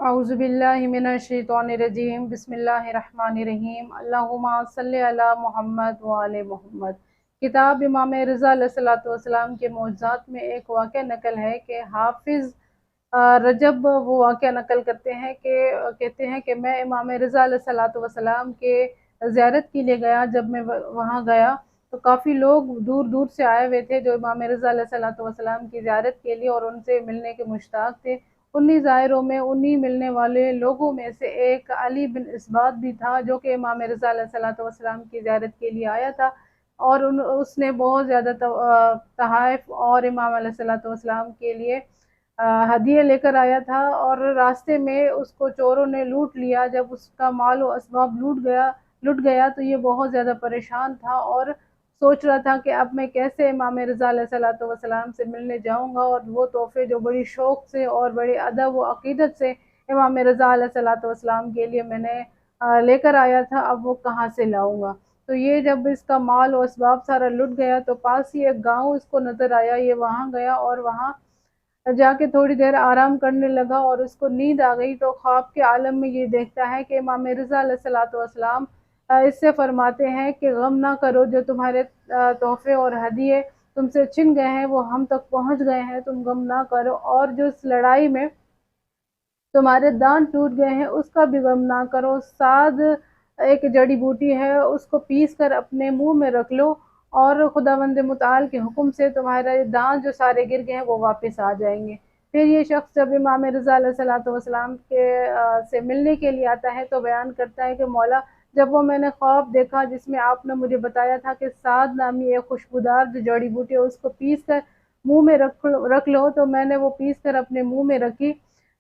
अऊज़ु बिल्लाहि मिनश्शैतानिर्रजीम बिस्मिल्लाहिर्रहमानिर्रहीम अल्लाहुम्मा सल्लि अला मुहम्मद व आले मुहम्मद। किताब इमाम रज़ा अलैहिस्सलातु वस्सलाम के मौजज़ात में एक वाक़या नकल है कि हाफिज़ रजब वो वाक़या नकल करते हैं कि कहते हैं कि मैं इमाम रज़ा अलैहिस्सलातु वस्सलाम के ज़ियारत के लिए गया। जब मैं वहाँ गया तो काफ़ी लोग दूर दूर से आए हुए थे जो इमाम रज़ा अलैहिस्सलातु वस्सलाम की ज़ियारत के लिए और उनसे मिलने के मुश्ताक़ थे। उन्हीं ज़ायरों में, उन्हीं मिलने वाले लोगों में से एक अली बिन इसबात भी था जो कि इमाम रज़ा अलैहिस्सलातु वस्सलाम की ज़ियारत के लिए आया था और उसने बहुत ज़्यादा तहाइफ़ और इमाम अलैहिस्सलातु वस्सलाम के लिए हदिये लेकर आया था और रास्ते में उसको चोरों ने लूट लिया। जब उसका माल व असबाब लुट गया तो ये बहुत ज़्यादा परेशान था और सोच रहा था कि अब मैं कैसे इमाम रज़ा अलैहिस्सलातु वस्सलाम से मिलने जाऊंगा और वो तोहफ़े जो बड़ी शौक़ से और बड़ी अदब व अक़ीदत से इमाम रज़ा अलैहिस्सलातु वस्सलाम के लिए मैंने लेकर आया था, अब वो कहाँ से लाऊंगा। तो ये जब इसका माल और असबाब सारा लुट गया तो पास ही एक गाँव इसको नज़र आया। ये वहाँ गया और वहाँ जाके थोड़ी देर आराम करने लगा और उसको नींद आ गई तो ख्वाब के आलम में ये देखता है कि इमाम रज़ा अलैहिस्सलातु वस्सलाम इससे फरमाते हैं कि गम ना करो, जो तुम्हारे तोहफ़े और हदिये तुमसे छिन गए हैं वो हम तक पहुँच गए हैं, तुम गम ना करो। और जो इस लड़ाई में तुम्हारे दांत टूट गए हैं उसका भी गम ना करो। साद एक जड़ी बूटी है, उसको पीस कर अपने मुंह में रख लो और खुदावंद मुताल के हुक्म से तुम्हारे दांत जो सारे गिर गए हैं वो वापस आ जाएंगे। फिर ये शख्स जब इमाम रज़ा अलैहिस्सलातु वस्सलाम के से मिलने के लिए आता है तो बयान करता है कि मौला, जब वो मैंने ख्वाब देखा जिसमें आपने मुझे बताया था कि साद नामी एक खुशबूदार जो जड़ी बूटी है उसको पीस कर मुँह में रख लो, तो मैंने वो पीस कर अपने मुँह में रखी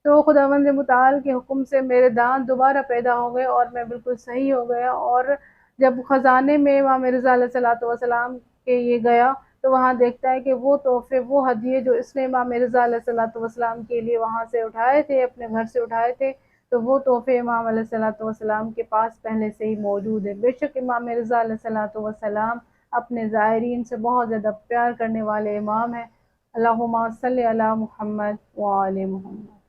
तो खुदावंद मुताल के हुक्म से मेरे दांत दोबारा पैदा हो गए और मैं बिल्कुल सही हो गया। और जब ख़जाने में इमाम रज़ा अलैहिस्सलातु वस्सलाम के ये गया तो वहाँ देखता है कि वो तोहफ़े, वो हदिये जो इसने इमाम रज़ा अलैहिस्सलातु वस्सलाम के लिए वहाँ से उठाए थे, अपने घर से उठाए थे, तो वो तोहफ़े इमाम अलैहिस्सलातु वस्सलाम के पास पहले से ही मौजूद है। बेशक इमाम रज़ा अलैहिस्सलातु वस्सलाम अपने ज़ायरीन से बहुत ज़्यादा प्यार करने वाले इमाम हैं। अल्लाहुम्मा सल्लि अला मुहम्मद व आले मुहम्मद।